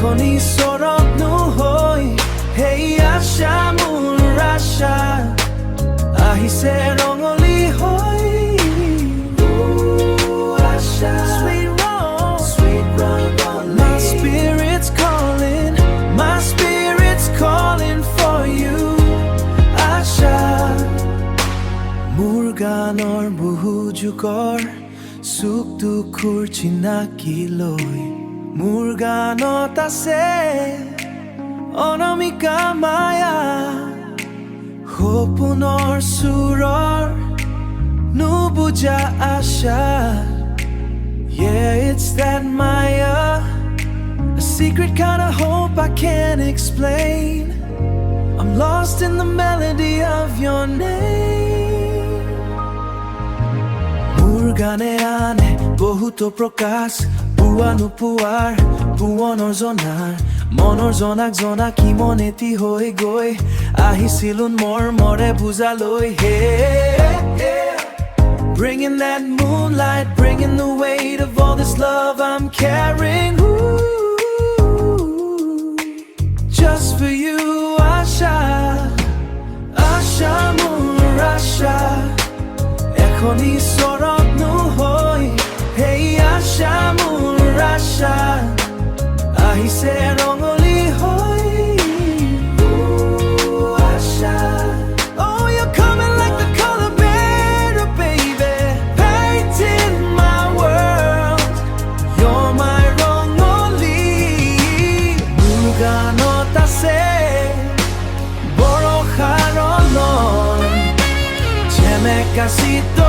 এখনি সরব নহৈ হেই আশা মোৰ আশা আহিছে ৰঙলি হৈ আশা sweet run my spirit's calling for you আশা মোৰ গানৰ বহু যুগৰ সুখ দুখৰ চিনাকি লৈ মোৰ গানত আছে অনামিকা মায়া সপোনৰ সুৰৰ নুবুজা আশা Yeah, it's that Maya, a secret kind of hope I can't explain. I'm lost in the melody of your name. Murgane ane bohuto prokas, puanu puar, puonor jonar, monor jonak jonak imoneti hoi goi, ahisilun mor more buzaloi hey. Bringing that moonlight, bringing the weight of all this love I'm carrying. Ooh, just for you, Asha, Asha, Monor Asha. Ekhoni sorot নহৈ, hey Asha, Monor Asha. Ahise rongoli hoi, ooh, Asha. Oh, you're coming like the color. Casito